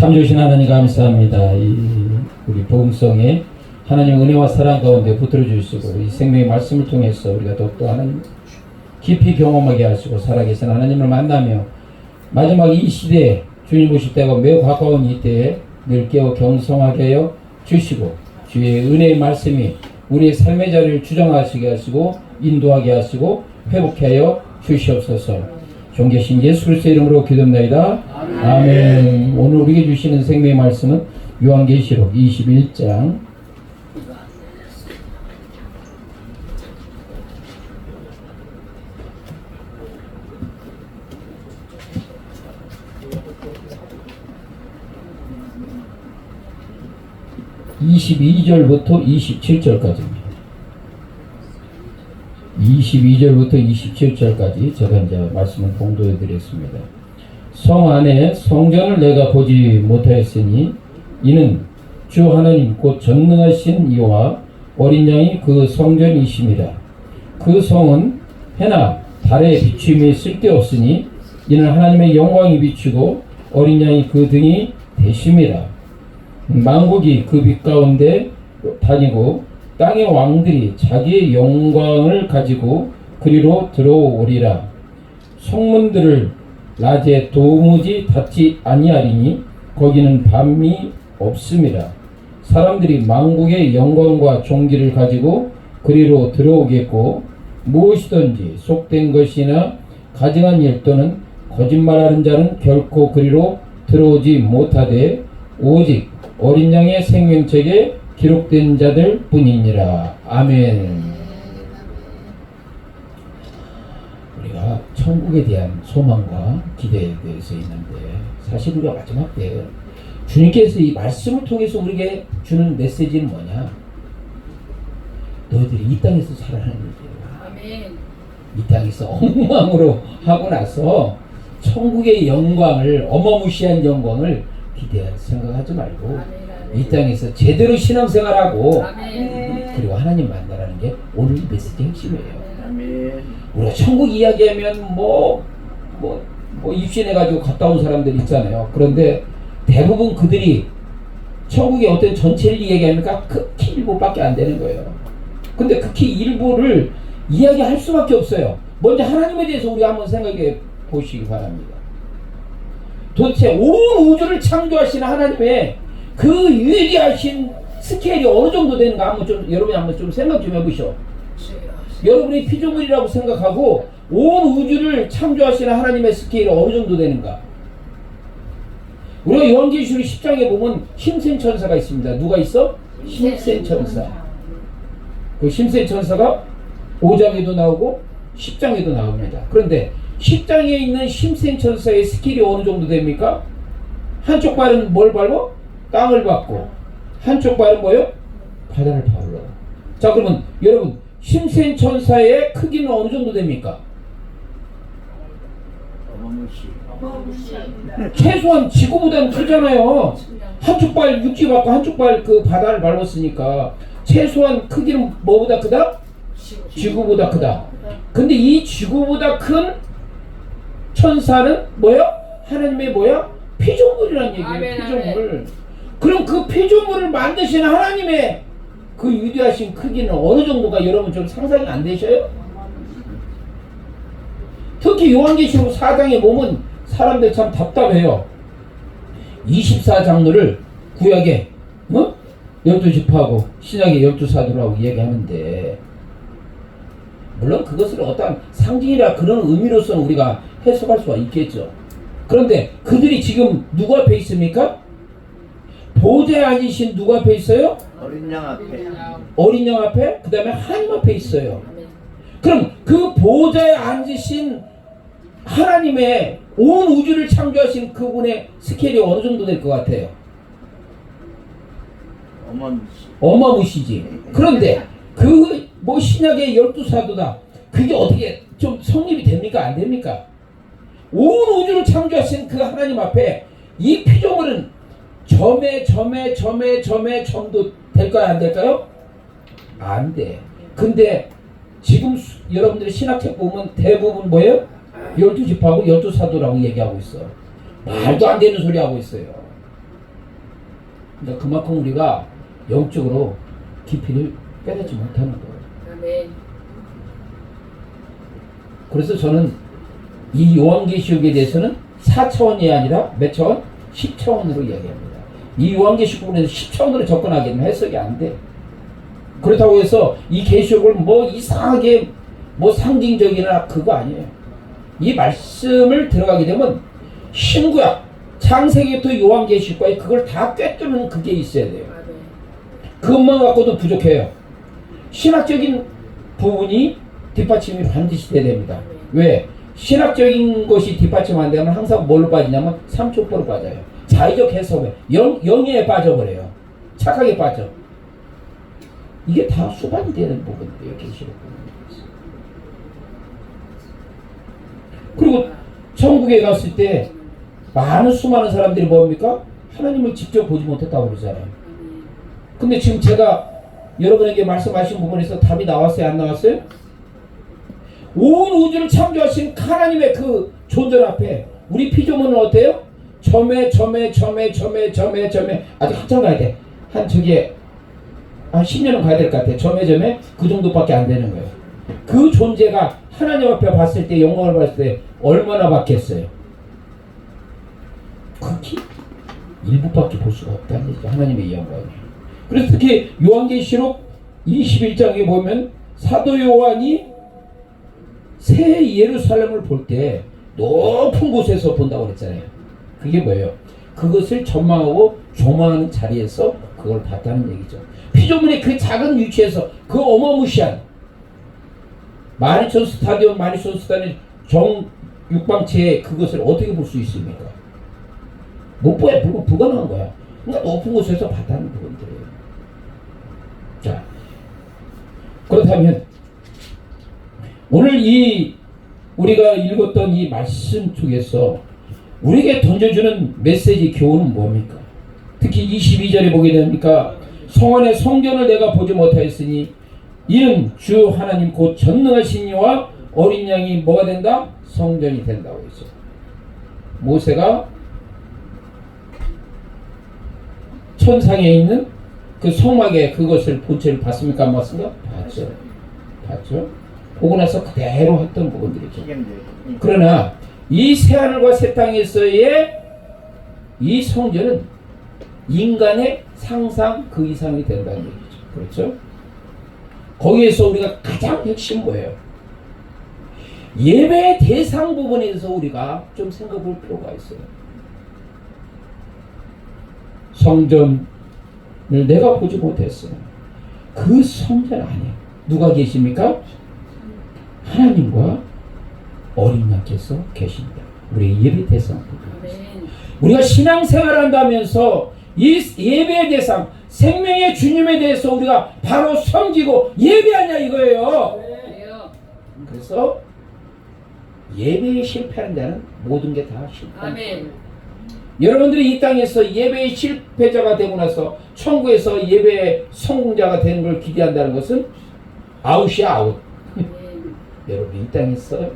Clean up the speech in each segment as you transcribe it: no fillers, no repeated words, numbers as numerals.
참 좋으신 하나님 감사합니다. 우리 복음성에 하나님 은혜와 사랑 가운데 붙들어 주시고 이 생명의 말씀을 통해서 우리가 더욱더 하나님 깊이 경험하게 하시고 살아계신 하나님을 만나며 마지막 이 시대에 주님 오실 때가 매우 가까운 이때에 늘 깨어 경성하게 하여 주시고 주의 은혜의 말씀이 우리의 삶의 자리를 주장하시게 하시고 인도하게 하시고 회복케 하여 주시옵소서. 존귀하신 예수 그리스도의 이름으로 기도합니다. 아멘. 오늘 우리에게 주시는 생명의 말씀은 요한계시록 21장 22절부터 27절까지입니다. 22절부터 27절까지 제가 이제 말씀을 봉도해 드렸습니다. 성 안에 성전을 내가 보지 못하였으니 이는 주 하나님 곧 전능하신 이와 어린 양이 그 성전이십니다. 그 성은 해나 달의 비춤이 쓸데없으니 이는 하나님의 영광이 비추고 어린 양이 그 등이 되십니다. 만국이 그 빛 가운데 다니고 땅의 왕들이 자기의 영광을 가지고 그리로 들어오리라. 성문들을 낮에 도무지 닫지 아니하리니 거기는 밤이 없습니다. 사람들이 만국의 영광과 존귀를 가지고 그리로 들어오겠고 무엇이든지 속된 것이나 가증한 일 또는 거짓말하는 자는 결코 그리로 들어오지 못하되 오직 어린 양의 생명책에 기록된 자들 뿐이니라. 아멘. 우리가 천국에 대한 소망과 기대에 대해서 있는데 사실 우리가 마지막 때 주님께서 이 말씀을 통해서 우리에게 주는 메시지는 뭐냐? 너희들이 이 땅에서 살아가는 일이에요. 아멘. 이 땅에서 엉망으로 하고 나서 천국의 영광을, 어마무시한 영광을 기대할 생각하지 말고 아멘. 이 땅에서 제대로 신앙생활하고 아멘. 그리고 하나님 만나라는 게 오늘 이 메시지 핵심이에요. 아멘. 우리가 천국 이야기하면 뭐 입신해가지고 갔다 온 사람들 있잖아요. 그런데 대부분 그들이 천국의 어떤 전체를 이야기하니까 극히 일부밖에 안 되는 거예요. 근데 극히 일부를 이야기할 수밖에 없어요. 먼저 하나님에 대해서 우리 한번 생각해 보시기 바랍니다. 도대체 온 우주를 창조하시는 하나님의 그 위대하신 스케일이 어느 정도 되는가 여러분이 한번 좀 생각 좀 해보시오. 여러분이 피조물이라고 생각하고 온 우주를 창조하시는 하나님의 스케일이 어느 정도 되는가. 우리가 요한계시록 10장에 보면 힘센 천사가 있습니다. 누가 있어? 힘센 천사. 그 힘센 천사가 5장에도 나오고 10장에도 나옵니다. 그런데 10장에 있는 힘센 천사의 스킬이 어느 정도 됩니까? 한쪽 발은 뭘 밟고? 땅을 밟고 한쪽 발은 뭐예요? 바다를 밟으러. 자, 그러면 여러분 힘센 천사의 크기는 어느 정도 됩니까? 최소한 지구보다는 크잖아요. 한쪽 발 육지 밟고 한쪽 발 그 바다를 밟았으니까 최소한 크기는 뭐보다 크다? 지구보다 크다. 근데 이 지구보다 큰 천사는 뭐야? 하나님의 뭐야? 피조물이라는 얘기예요. 아멘, 피조물. 아멘. 그럼 그 피조물을 만드신 하나님의 그 위대하신 크기는 어느 정도가 여러분 좀 상상이 안 되셔요? 특히 요한계시록 4장에 보면 사람들 참 답답해요. 24장로를 구약에 12지파하고 신약에 12사도라고 얘기하는데 물론 그것을 어떤 상징이라 그런 의미로서는 우리가 해석할 수가 있겠죠. 그런데 그들이 지금 누구 앞에 있습니까? 보좌에 앉으신 누구 앞에 있어요? 어린 양 앞에. 어린 양 앞에, 그 다음에 하나님 앞에 있어요. 그럼 그 보좌에 앉으신 하나님의 온 우주를 창조하신 그분의 스케일이 어느 정도 될 것 같아요? 어마무시지. 그런데 그 신약의 12사도다. 그게 어떻게 좀 성립이 됩니까? 안 됩니까? 온 우주를 창조하신 그 하나님 앞에 이 피조물은 점도 될까요? 안 될까요? 안 돼. 근데 지금 여러분들이 신학책 보면 대부분 뭐예요? 12지파하고 12사도라고 얘기하고 있어. 말도 안 되는 소리 하고 있어요. 그러니까 그만큼 우리가 영적으로 깊이를 깨닫지 못하는 거예요. 아멘. 그래서 저는 이 요한계시록에 대해서는 4차원이 아니라 몇 차원? 10차원으로 이야기합니다. 이 요한계시록 부분에서 10차원으로 접근하기는 해석이 안 돼. 그렇다고 해서 이 계시록을 뭐 이상하게 뭐 상징적이나 그거 아니에요. 이 말씀을 들어가게 되면 신구약, 창세기부터 요한계시록까지 그걸 다 꿰뚫는 그게 있어야 돼요. 그것만 갖고도 부족해요. 신학적인 부분이 뒷받침이 반드시 돼야 됩니다. 왜? 신학적인 것이 뒷받침 안 되면 항상 뭘로 빠지냐면 삼초포로 빠져요. 자의적 해석에 영에 빠져버려요. 착하게 빠져. 이게 다 수반이 되는 부분이에요. 계시록 부분에서. 그리고 천국에 갔을 때 수많은 사람들이 뭡니까? 하나님을 직접 보지 못했다고 그러잖아요. 근데 지금 제가 여러분에게 말씀하신 부분에서 답이 나왔어요? 안 나왔어요? 온 우주를 창조하신 하나님의 그 존재 앞에 우리 피조물은 어때요? 점에 아직 한참 가야 돼. 한 10년은 가야 될 것 같아. 점에 그 정도밖에 안 되는 거예요. 그 존재가 하나님 앞에 봤을 때, 영광을 봤을 때 얼마나 받겠어요? 극히 일부밖에 볼 수가 없다는 얘기죠. 하나님의 영광이. 그래서 특히 요한계시록 21장에 보면 사도 요한이 새 예루살렘을 볼 때 높은 곳에서 본다고 그랬잖아요. 그게 뭐예요? 그것을 전망하고 조망하는 자리에서 그걸 봤다는 얘기죠. 피조물의 그 작은 위치에서 그 어마무시한 마니촌 스타디움 정육방체의 그것을 어떻게 볼 수 있습니까? 못 봐야 불가능한 거야. 그러니까 높은 곳에서 봤다는 부분들이에요. 자, 그렇다면 오늘 우리가 읽었던 이 말씀 속에서 우리에게 던져주는 메시지 교훈은 뭡니까? 특히 22절에 보게 됩니까? 성안의 성전을 내가 보지 못하였으니 이는 주 하나님 곧 전능하신 이와 어린 양이 뭐가 된다? 성전이 된다고 했어요. 모세가 천상에 있는 그 성막의 그것을 본체를 봤습니까? 안 봤습니까? 봤죠. 보고 나서 그대로 했던 부분들이죠. 그러나 이 새하늘과 새 땅에서의 이 성전은 인간의 상상 그 이상이 된다는 얘기죠. 그렇죠? 거기에서 우리가 가장 핵심 뭐예요? 예배의 대상 부분에서 우리가 좀 생각해 볼 필요가 있어요. 성전을 내가 보지 못했어요. 그 성전 안에 누가 계십니까? 하나님과 어린 양께서 계십니다. 우리의 예배 대상 부분. 우리가 신앙생활을 한다면서 이 예배의 대상, 생명의 주님에 대해서 우리가 바로 섬기고 예배하냐 이거예요. 그래서 예배에 실패하는 자는 모든 게 다 실패하는 거예요. 여러분들이 이 땅에서 예배의 실패자가 되고 나서 천국에서 예배의 성공자가 되는 걸 기대한다는 것은 아웃이야 아웃. 여러분 이 땅에서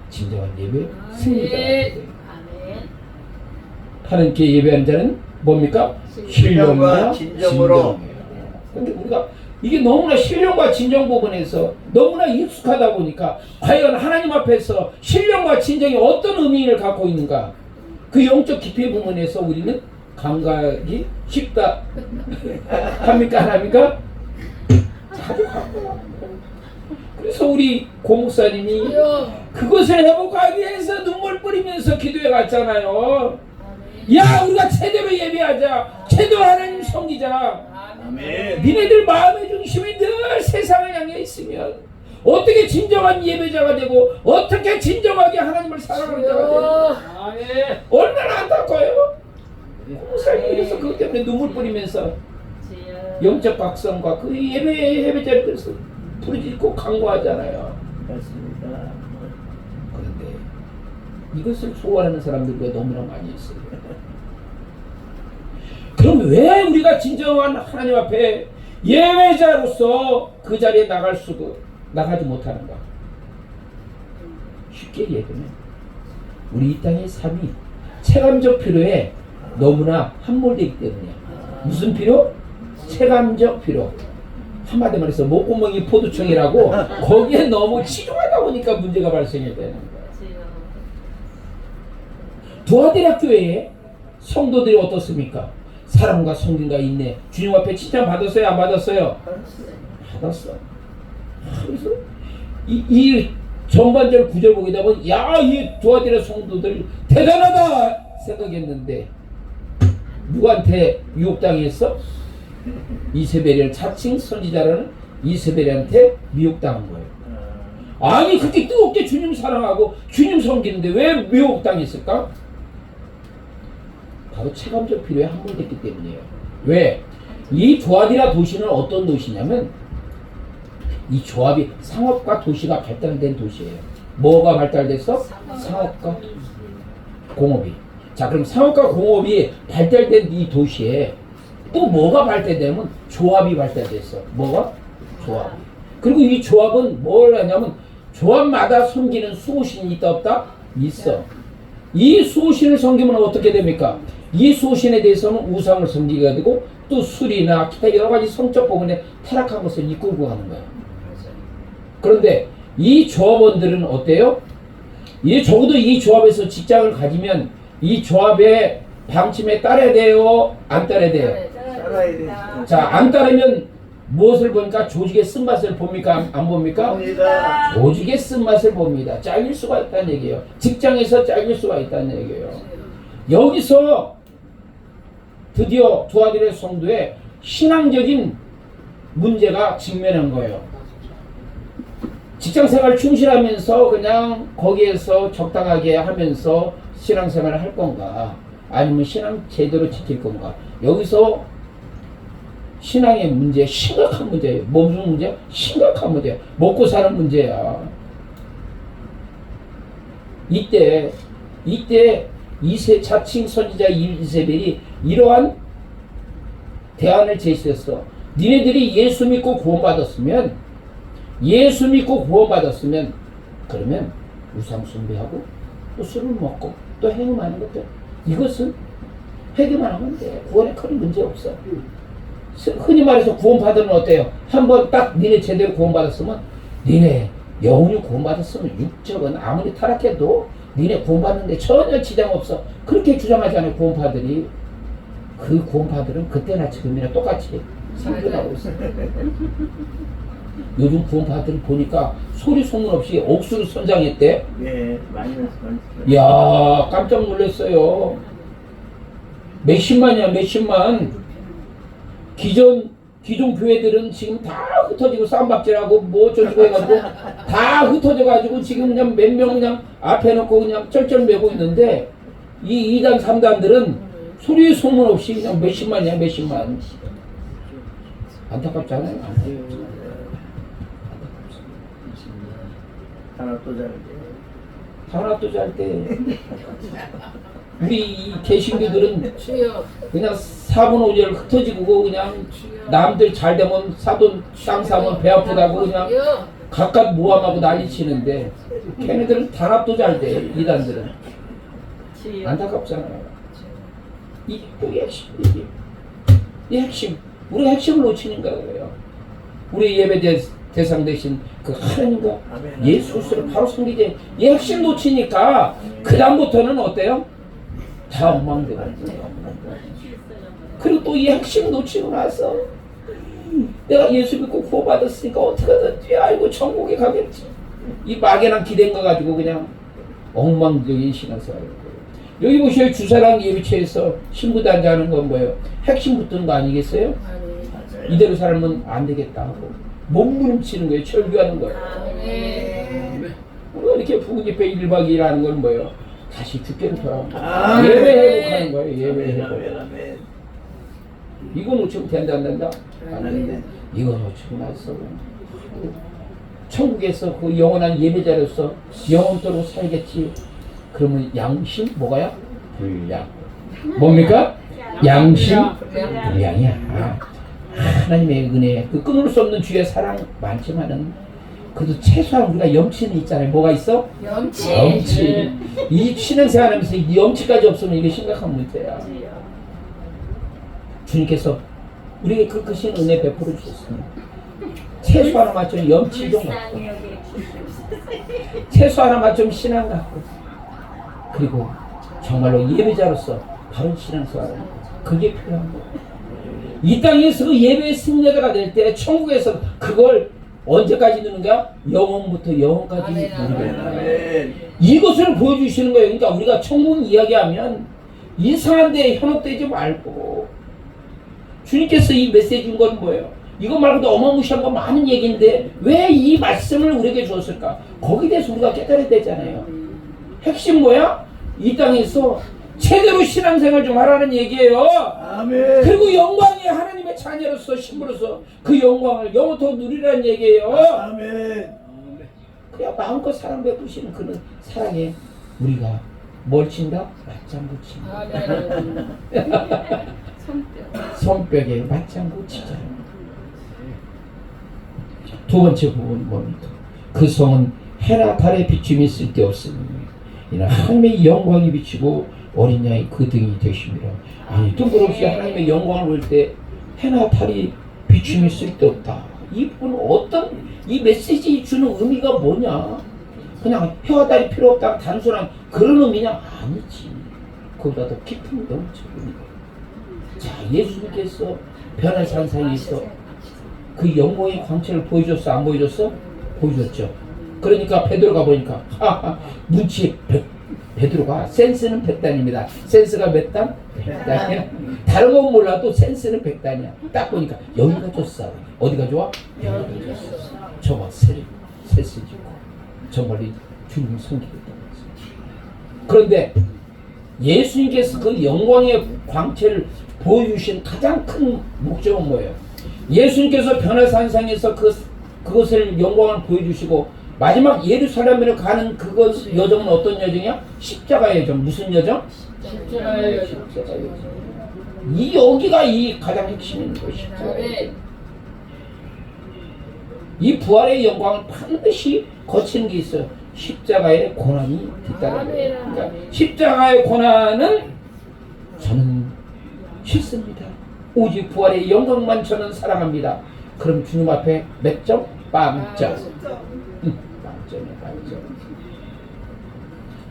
진정한 예배 승리자가 돼요. 하나님께 예배하는 자는 뭡니까? 신령과 진정으로. 근데 우리가 이게 너무나 신령과 진정 부분에서 너무나 익숙하다 보니까 과연 하나님 앞에서 신령과 진정이 어떤 의미를 갖고 있는가? 그 영적 깊이 부분에서 우리는 감각이 쉽다. 합니까? 안 합니까? 자주 갖고. 그래서 우리 고목사님이 그것을 회복하기 위해서 눈물 뿌리면서 기도해 갔잖아요. 야, 우리가 제대로 예배하자. 제대로 하나님 섬기자. 아멘. 니네들 마음의 중심이 늘 세상을 향해 있으면 어떻게 진정한 예배자가 되고 어떻게 진정하게 하나님을 사랑하는 자가 되고 얼마나 안타까워요. 고목사님이 그래서 그것 때문에 눈물 뿌리면서 영적 각성과 그 예배자를 그래서 부르짖고 강구하잖아요. 맞습니다. 그런데 이것을 소원하는 사람들이 너무나 많이 있어요. 그럼 왜 우리가 진정한 하나님 앞에 예배자로서 그 자리에 나가지 못하는가? 쉽게 얘기하면 우리 이 땅의 삶이 체감적 필요에 너무나 함몰되기 때문이야. 무슨 필요? 체감적 필요. 한마디 말해서 목구멍이 포도청이라고 거기에 너무 치중하다 보니까 문제가 발생이 되는 거예요. 두아디라 교회에 성도들이 어떻습니까? 사랑과 성김과 인내, 주님 앞에 칭찬 받았어요? 안 받았어요? 받았어. 그래서 이 전반절 구절 보게 되면 이 두아디라 성도들 대단하다 생각했는데 누구한테 유혹당했어? 이세벨을 자칭 선지자라는 이세벨한테 미혹당한 거예요. 아니 그렇게 뜨겁게 주님 사랑하고 주님 섬기는데 왜 미혹당했을까? 바로 체감적 필요에 함몰됐기 때문이에요. 왜? 이 조합이라 도시는 어떤 도시냐면 이 조합이 상업과 도시가 발달된 도시예요. 뭐가 발달됐어? 상업과 공업이. 자 그럼 상업과 공업이 발달된 이 도시에 또 뭐가 발달되면 조합이 발달됐어. 뭐가? 조합. 그리고 이 조합은 뭘 하냐면 조합마다 섬기는 수호신이 있다 없다? 있어. 이 수호신을 섬기면 어떻게 됩니까? 이 수호신에 대해서는 우상을 섬기게 되고 또 술이나 기타 여러 가지 성적 부분에 타락한 것을 이끌고 가는 거예요. 그런데 이 조합원들은 어때요? 적어도 이 조합에서 직장을 가지면 이 조합의 방침에 따라야 돼요? 안 따라야 돼요? 따라야 돼. 자, 안 따르면 무엇을 보니까 조직의 쓴맛을 봅니까? 안 봅니까? 봅니다. 조직의 쓴맛을 봅니다. 잘릴 수가 있다는 얘기예요. 직장에서 잘릴 수가 있다는 얘기예요. 여기서 드디어 두아디라 성도의 신앙적인 문제가 직면한 거예요. 직장생활 충실하면서 그냥 거기에서 적당하게 하면서 신앙생활을 할 건가 아니면 신앙 제대로 지킬 건가. 여기서 신앙의 문제, 심각한 문제예요. 무슨 문제? 심각한 문제. 먹고 사는 문제야. 이때 자칭 선지자 이세벨이 이러한 대안을 제시했어. 니네들이 예수 믿고 구원받았으면 그러면 우상 숭배하고 또 술을 먹고 또 행음하는 것들 이것은 회개만 하면 돼. 구원에 큰 문제 없어. 흔히 말해서 구원받으면 어때요? 한번 딱 니네 제대로 구원받았으면 니네 영혼이 구원받았으면 육적은 아무리 타락해도 니네 구원받는데 전혀 지장 없어. 그렇게 주장하잖아요. 구원파들이. 그 구원파들은 그때나 지금이나 똑같이 생존하고 있어요. 요즘 구원파들 보니까 소리 소문 없이 옥수를 선장했대. 네, 많이 났어요. 이야, 깜짝 놀랐어요. 몇십만. 기존 교회들은 지금 다 흩어지고 쌈박질하고 뭐 어쩌고 해가지고 다 흩어져가지고 지금 그냥 몇 명 그냥 앞에 놓고 그냥 쩔쩔매고 있는데 이 2단 3단들은 소리 소문 없이 그냥 몇십만. 안타깝잖아요. 하나 또 잘 때. 우리 이 개신교들은 그냥 4분 5절 흩어지고 그냥 남들 잘 되면 사돈 땅 사면 배 아프다고 그냥 각각 모함하고 난리치는데 걔네들은 단합도 잘 돼. 이단들은 안타깝잖아요. 이게 핵심이지. 이 핵심. 우리가 핵심을 놓치는 거예요. 우리 예배 대상 대신 그 하나님과 예수 그리스도를 바로 섬기지. 이 핵심 놓치니까 그 다음부터는 어때요? 다 엉망되고. 그리고 또 이 핵심 놓치고 나서 내가 예수 믿고 구원받았으니까 어떻게든 아이고 천국에 가겠지. 이 막연한 기대인 거 가지고 그냥 엉망적인 신앙생활을 거예요. 여기 보시면 주사랑 예비체에서 신부단장하는 건 뭐예요? 핵심 붙는 거 아니겠어요? 이대로 살면 안 되겠다 하고 몸부림치는 거예요. 철교하는 거예요. 우리가 이렇게 부부집회 1박 2일 하는 건 뭐예요? 다시 죽게는 돌아온다. 예배 회복하는 거예요. 예배 회복. 이거 놓치면 된다 안 된다? 안 된다. 이거 놓치면 났어. 천국에서 그 영원한 예배자로서 영원토록 살겠지. 그러면 양심 뭐가요? 불량. 뭡니까? 양심 불량이야. 하나님의 은혜, 그 끊을 수 없는 주의 사랑 많지만은 그래도 최소한 우리가 염치는 있잖아요. 뭐가 있어? 염치. 이 신앙생활하면서 이 염치까지 없으면 이게 심각한 문제야. 주님께서 우리에게 그 크신 은혜 베풀어 주셨습니다. 채소 하나 맞추면 염치 좀 갖고, 채소 하나 맞추면 신앙 갖고, 그리고 정말로 예배자로서 바른 신앙생활, 그게 필요한 거예요. 이 땅에서 그 예배의 승리자가 될 때 천국에서 그걸 언제까지 누는가? 영원부터 영원까지 누리겠다. 아멘. 이것을 보여주시는 거예요. 그러니까 우리가 천국 이야기하면 이상한 데 현혹되지 말고, 주님께서 이 메시지 준 건 뭐예요? 이거 말고도 어마무시한 거 많은 얘기인데 왜 이 말씀을 우리에게 주었을까? 거기에 대해서 우리가 깨달아야 되잖아요. 핵심 뭐야? 이 땅에서 제대로 신앙생활 좀 하라는 얘기예요. 아멘. 그리고 영광이 하나님의 자녀로서 신부로서 그 영광을 영원토록 누리라는 얘기예요. 아멘. 그래야 마음껏 사랑 베푸시는 그런 사랑에 우리가 뭘 친다? 맞장구 친다. 손뼉에 맞장구 치자. 두 번째 부분은 뭡니까? 그 성은 해나 달의 비춤이 쓸데없으니 이는 하나님의 영광이 비치고 어린 양이 그 등이 되십니다. 아니 뜬금없이 하나님의 영광을 볼 때 해나 달이 비춤이 쓸데없다. 이 부분은 어떤 이 메시지 주는 의미가 뭐냐? 그냥 해와 달이 필요 없다 단순한 그런 의미냐? 아니지. 그보다 더 깊은 영적 의미가. 자, 예수님께서 변화산상에서 그 영광의 광채를 보여줬어? 안 보여줬어? 보여줬죠. 그러니까 베드로가 보니까 눈치 베드로가 센스는 100단입니다. 센스가 몇 단? 100단이야. 다른 건 몰라도 센스는 100단이야. 딱 보니까 여기가 좋어. 어디가 좋아? 여기가 좋어. 저거 세스 짓고 저 멀리 주님 섬기겠다고 했어요. 그런데 예수님께서 그 영광의 광채를 보여주신 가장 큰 목적은 뭐예요? 예수님께서 변화산상에서 그것을 영광을 보여주시고 마지막 예루살렘으로 가는 그것 여정은 어떤 여정이야? 십자가 여정. 무슨 여정? 십자가 여정. 이 여기가 이 가장 핵심인 거예요. 십자가 여정. 이 부활의 영광을 반드시 거치는 게 있어요. 십자가의 고난이 뒤따르는 거예요. 그러니까 십자가의 고난은 저는 싫습니다. 오직 부활의 영광만 저는 사랑합니다. 그럼 주님 앞에 몇 점? 빵점. 빵점.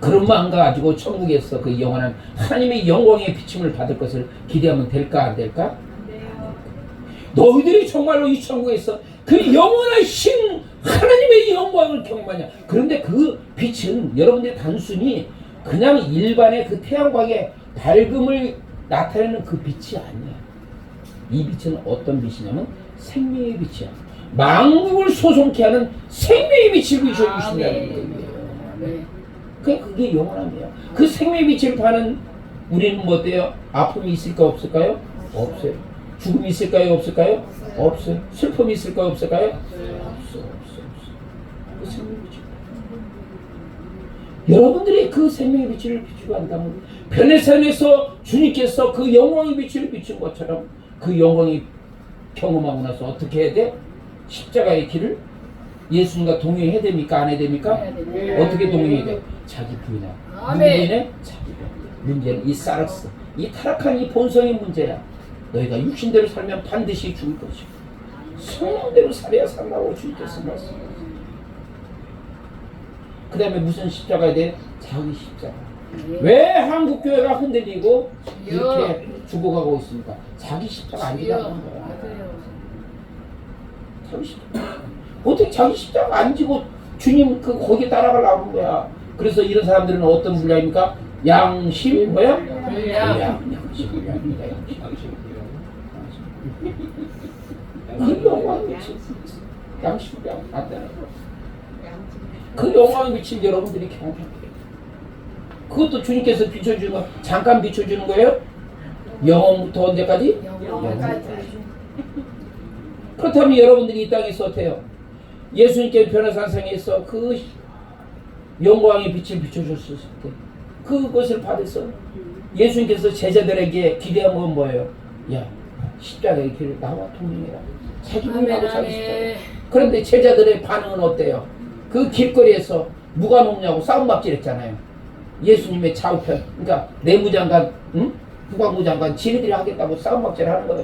그런 마음 가지고 천국에서 그 영원한 하나님의 영광의 비침을 받을 것을 기대하면 될까 안 될까? 너희들이 정말로 이 천국에서 그 영원한 신 하나님의 영광을 경험하냐? 그런데 그 빛은 여러분들이 단순히 그냥 일반의 그 태양광의 밝음을 나타내는 그 빛이 아니야. 이 빛은 어떤 빛이냐면 생명의 빛이야. 만국을 소송케 하는 생명의 빛을 비춰주신다는 거예요. 그게 영원함이에요. 그 생명의 빛을 파는 우리는 뭐 어때요? 아픔이 있을까 없을까요? 없어요. 죽음이 있을까요 없을까요? 없어요. 슬픔이 있을까요 없을까요? 없어. 그 생명의 빛을 여러분들이 그 생명의 빛을 비추고 한다면 변해산에서 주님께서 그 영광의 빛을 비춘 것처럼 그 영광이 경험하고 나서 어떻게 해야 돼? 십자가의 길을 예수님과 동행해야 됩니까? 안 해야 됩니까? 어떻게 동행해야 돼? 자기 부인하고 누구 부인해? 자기 부인. 문제는 이 사르스, 이 타락한 이 본성의 문제야. 너희가 육신대로 살면 반드시 죽을 것이고 성령대로 살아야 산다고 주님께서 말씀하셨어요. 그 다음에 무슨 십자가에 대해? 자기 십자가. 왜 한국교회가 흔들리고 이렇게 죽어가고 있습니까? 자기 십자가 안 지고 하는 거야. 자기 십자가. 어떻게 자기 십자가 안 지고 주님 거기에 따라가려고 거야. 그래서 이런 사람들은 어떤 분야입니까? 양심 뭐야? 양심. 그 영광의 빛이 양심이 안 되는 거야. 그 영광의 빛을 여러분들이 경험해야 돼요. 그것도 주님께서 비춰주는 거 잠깐 비춰주는 거예요? 영원부터 언제까지? 영원까지. 그렇다면 여러분들이 이 땅에서 어때요? 예수님께 변화산상에서 그 영광의 빛을 비춰줬을 때 그것을 받아서 예수님께서 제자들에게 기대한 건 뭐예요? 야, 십자가의 길을 나와 동행해라. 자기 부인하고 자기 십자가. 그런데 제자들의 반응은 어때요? 그 길거리에서 누가 높냐고 싸움박질 했잖아요. 예수님의 좌우편, 그러니까 내무장관, 응? 국방부 장관 지네들이 하겠다고 싸움박질 하는 거다.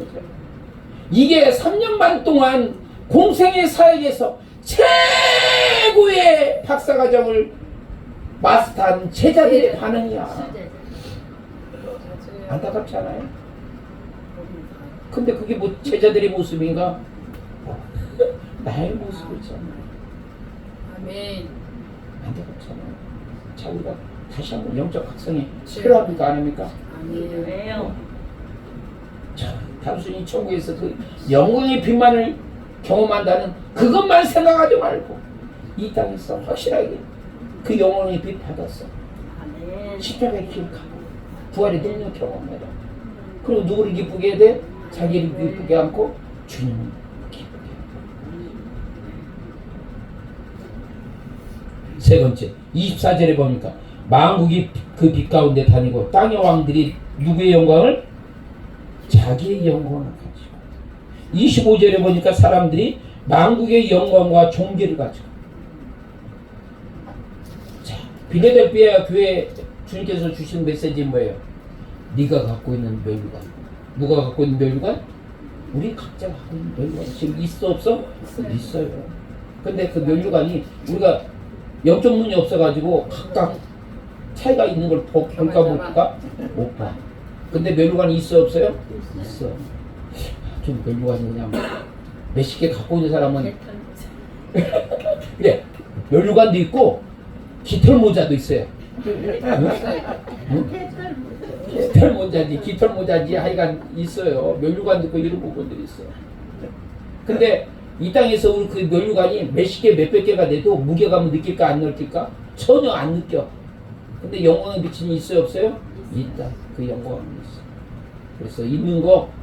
이게 3년 반 동안 공생의 사역에서 최고의 박사과정을 마스터한 제자들의 반응이야. 안타깝지 않아요? 근데 그게 뭐 제자들의 모습인가? 나의 모습이잖아. 아멘. 안타깝잖아. 자, 우리가 다시 한번 영적 각성이 필요합니까? 아닙니까? 아멘. 자, 단순히 천국에서 그 영광의 빛만을 경험한다는 그것만 생각하지 말고 이 땅에서 확실하게 그 영광의 빛 받았어. 십자가의 길 가고 부활의 능력 경험해라. 그리고 누구를 기쁘게 해야 돼? 자기를 기쁘게 않고 주님을 기쁘게 하고. 세 번째 24절에 보니까 만국이 그 빛 가운데 다니고 땅의 왕들이 누구의 영광을? 자기의 영광을 가지고. 25절에 보니까 사람들이 만국의 영광과 존귀를 가지고. 자, 빌라델피아 교회 주님께서 주신 메시지는 뭐예요? 네가 갖고 있는 멸류관. 누가 갖고 있는 멸류관? 우리 각자 갖고 있는 멸류관. 지금 있어 없어? 있어요. 근데 그 멸류관이 우리가 영적문이 없어가지고 각각 차이가 있는 걸 볼까 못 볼까? 못 봐. 근데 멸류관이 있어 없어요? 있어. 좀 멸류관이 그냥 몇십 개 갖고 있는 사람은 그래 멸류관도 있고 깃털 모자도 있어요. 응? 깃털 모자지 깃털 모자지 하여간 있어요. 멸류관도 있고 이런 부분들이 있어요. 근데 이 땅에서 우리 그 멸류관이 몇십 개 몇백 개가 돼도 무게감을 느낄까 안 느낄까? 전혀 안 느껴. 근데 영광의 빛이 있어요 없어요? 있다. 그 영광이 있어. 그래서 있는 거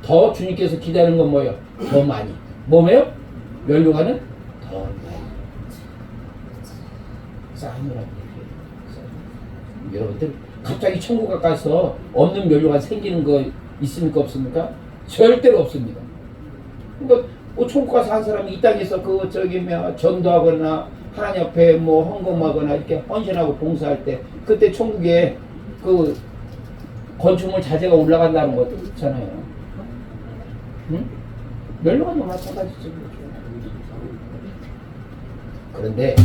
더 주님께서 기다리는 건 뭐예요? 더 많이. 뭐예요? 멸류관은 더 많이. 쌓이라는 얘기예요. 여러분들 갑자기 천국 가서 없는 멸류관 생기는 거 있습니까 없습니까? 절대로 없습니다. 그러니까 뭐 천국 가서 한 사람이 이 땅에서 그 저기 뭐 전도하거나 하나님 앞에 뭐 헌금하거나 이렇게 헌신하고 봉사할 때 그때 천국에 그 건축물 자재가 올라간다는 거 있잖아요. 응? 멸류관도 마찬가지죠. 그런데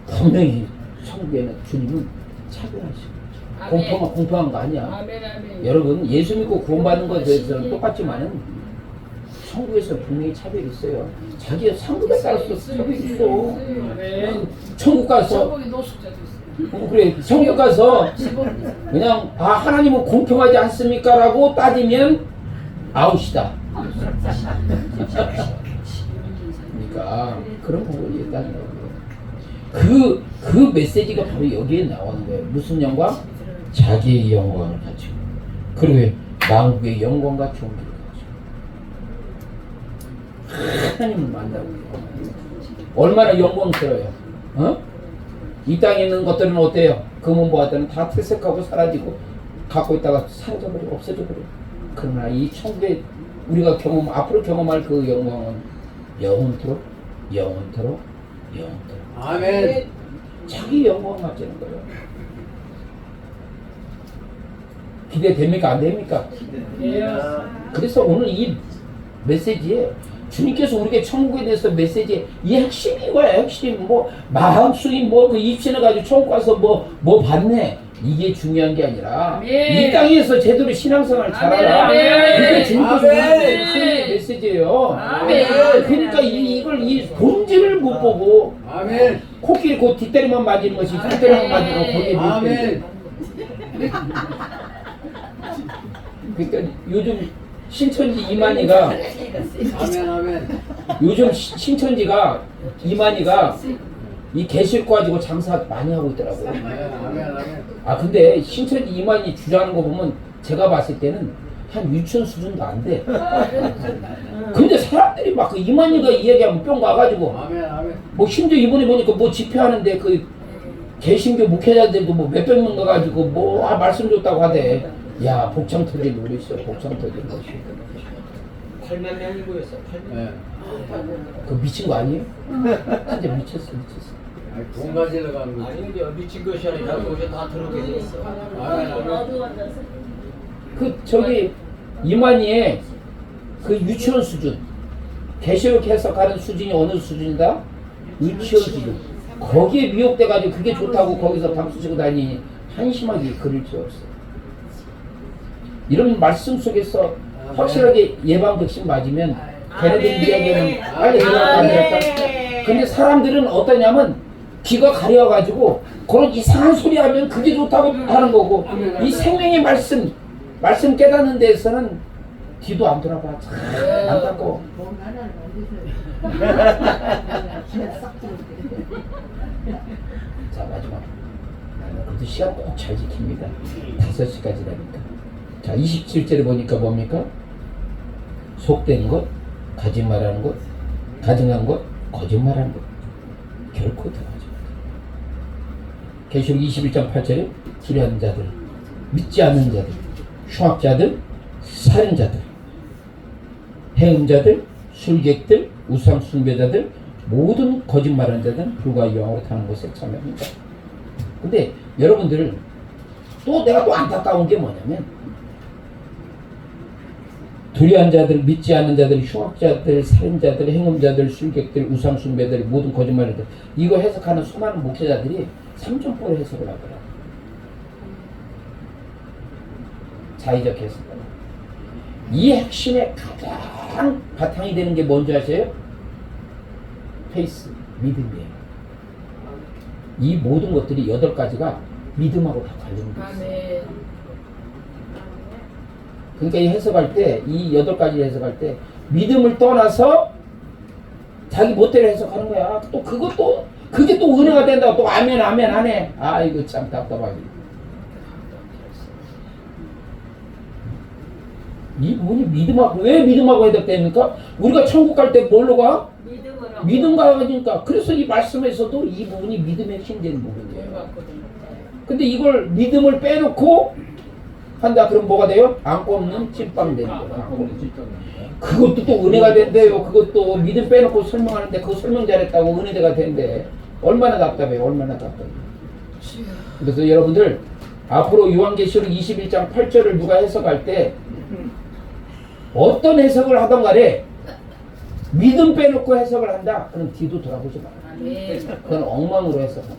분명히 천국에는 주님은 차별하시고 공평한 거 아니야. 아멘, 아멘. 여러분 예수 믿고 구원받는 것에 대해서는 똑같지만은 천국에서 분명히 차별이 있어요. 자기의 상급에 따라서 차별이 있어. 아멘. 천국 가서 천국에 노숙자도 있어요. 그래 천국 가서 그냥 하나님은 공평하지 않습니까? 라고 따지면 아웃이다. 그러니까 그런 부분이 있다는 거예요. 그 메시지가 바로 여기에 나오는 거예요. 무슨 영광? 자기의 영광을 가지고 그리고 만국의 영광과 존귀를 가지고 하나님을 만나고 얼마나 영광스러워요. 어? 이 땅에 있는 것들은 어때요? 금은 보았더니 다 퇴색하고 사라지고 갖고 있다가 사라져버리고 없어져버려요. 그러나 이 천국에 우리가 앞으로 경험할 그 영광은 영원토록 영원토록 영원토록. 아멘. 자기 영광 가지는 거예요. 기대됩니까? 안 됩니까? 그래서 오늘 이 메시지에 주님께서 우리에게 천국에 대해서 메시지에 이 핵심이 이거야. 핵심 뭐 마음속이 뭐 그 입신을 가지고 천국 가서 뭐 받네. 이게 중요한 게 아니라 아멘. 이 땅에서 제대로 신앙생활을 잘하라. 아멘. 그게 주님께서 아멘. 주신 메시지예요. 아멘. 그러니까 이걸 이 본질을 못 보고 아멘. 코끼리 그 뒷다리만 맞는 것이 뒷다리만 맞는 거 거기에 아멘. 그러니까 요즘 신천지 이만희가 아멘. 아멘. 요즘 신천지가 이만희가 이 개실고 가지고 장사 많이 하고 있더라고요. 아멘. 아멘. 아 근데 신천지 이만희 주장하는 거 보면 제가 봤을 때는 한 유치원 수준도 안 돼. 근데 사람들이 막 그 이만희가 이야기하면 뿅 와가지고 아멘. 아멘. 뭐 심지어 이번에 보니까 뭐 집회하는데 그 개신교 목회자들도 뭐 몇백 명 가가지고 뭐 말씀 줬다고 하대. 야 복창 터질 노릇 있어. 복창 터질 노릇. 8만 명이 모였어. 8만. 네. 그 미친 거 아니에요? 진짜 미쳤어. 아니, 돈 가지러 가는 거지. 아니 이제 미친 것이 아니라 여기 다 들어오게 돼 있어. 아멘, 아멘. 그 저기 이만희의 그 유치원 수준, 계시록 해석하는 수준이 어느 수준이다? 유치원 수준. 거기에 미혹돼가지고 그게 좋다고 거기서 박수 치고 다니니 한심하게 글을 지었어. 이런 말씀 속에서 확실하게 예방 백신 맞으면 걔네들 이야기는 빨리 해결할 안 될까? 근데 사람들은 어떠냐면 귀가 가려가지고 그런 이상한 소리 하면 그게 좋다고 하는 거고, 이 생명의 말씀 깨닫는 데에서는 뒤도 안 돌아봐. 참 안타까워. 자, 마지막. 그래도 시간 꼭 잘 지킵니다. 5시까지라니까. 자, 27절에 보니까 뭡니까? 속된 것, 거짓말하는 것, 가증한 것, 거짓말하는 것. 결코 들어가지 마. 계시록 21장 8절에 불의한 자들, 믿지 않는 자들, 흉악자들, 살인자들, 해음자들, 술객들, 우상 숭배자들, 모든 거짓말하는 자들은 불과 여왕으로 타는 곳에 참여합니다. 근데 여러분들 또 내가 또 안타까운 게 뭐냐면, 불의한 자들, 믿지 않는 자들, 흉악자들, 살인자들, 행음자들, 술객들, 우상 숭배들, 모든 거짓말들, 이거 해석하는 수많은 목회자들이 3점포로 해석을 하더라. 자의적 해석. 이 핵심의 가장 바탕이 되는 게 뭔지 아세요? 페이스, 믿음이에요. 이 모든 것들이 8가지가 믿음하고 다 관련돼 있어요. 아멘. 그러니까 이 해석할 때, 이 8가지 해석할 때 믿음을 떠나서 자기 멋대로 해석하는 거야. 또 그것도 그게 또 은혜가 된다고 또 아멘 아멘 하네. 아, 이거 참 답답하게. 이 부분이 믿음하고, 왜 믿음하고 해석됩니까? 우리가 천국 갈 때 뭘로 가? 믿음으로. 믿음 가야니까. 그래서 이 말씀에서도 이 부분이 믿음의 힘되는 부분이에요. 근데 이걸 믿음을 빼놓고 한다 그럼 뭐가 돼요? 안고 없는 찐빵 되는 거예요. 그것도 또 은혜가 된대요. 그것도 믿음 빼놓고 설명하는데 그거 설명 잘했다고 은혜가 된대. 얼마나 답답해요. 얼마나 답답해요. 그래서 여러분들 앞으로 요한계시록 21장 8절을 누가 해석할 때 어떤 해석을 하던 간에 믿음 빼놓고 해석을 한다? 그럼 뒤도 돌아보지 마. 아멘. 그건 엉망으로 해석한다.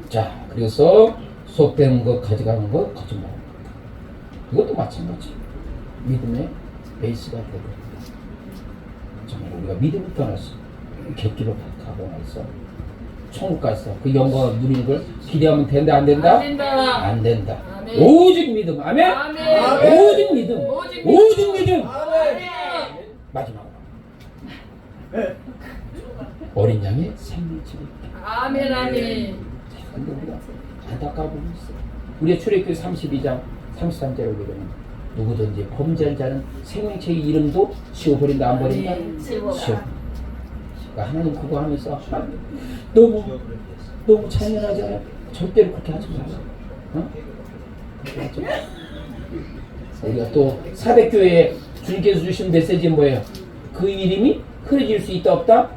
자, 그래서 속되는 것, 가져가는 것, 거짓말하는 것. 이것도 마찬가지. 믿음의 베이스가 되고, 정말 우리가 믿음을 떠나서 객기로 가고 나서 천국 가서 그 영광을 누리는 걸 기대하면 된다, 안 된다? 안 된다. 안 된다. 아멘. 오직 믿음. 아멘? 아멘. 오직 믿음. 오직 오직 믿음. 아멘. 마지막으로. 어린 양의 생명체를. 아멘. 아멘. 근데 우리가 안타까운 부분이 있어요. 우리의 출애굽기 32장 33절에 보면 누구든지 범죄한 자는 생명체의 이름도 지워버린다, 안 버린다? 아멘. 지워. 그러니까 하나님 그거 하면서 너무 잔인하잖아요. 절대로 그렇게 하지 마세요. 어? 그렇게 하지 마. 우리가 또 사백교회에 주님께서 주신 메시지는 뭐예요? 그 이름이 흐려질 수 있다, 없다?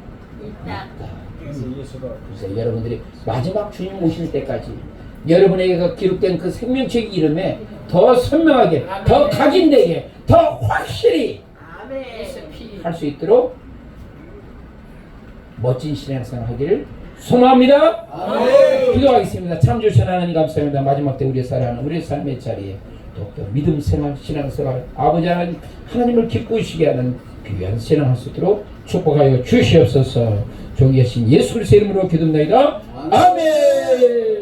있다. 그래서 여러분들이 마지막 주님 오실 때까지 여러분에게 기록된 그 생명책 이름에 더 선명하게, 아멘. 더 각인되게, 더 확실히 아멘. 할 수 있도록 멋진 신앙생활 하기를 소망합니다. 기도하겠습니다. 참 좋으신 하나님 감사합니다. 마지막 때 우리의 사랑하는 우리의 삶의 자리에 또 믿음 생활, 신앙생활, 아버지 하나님을 기쁘시게 하는 귀한 신앙할 수 있도록 축복하여 주시옵소서. 종이하신 예수 그리스도의 이름으로 기도합니다. 아멘.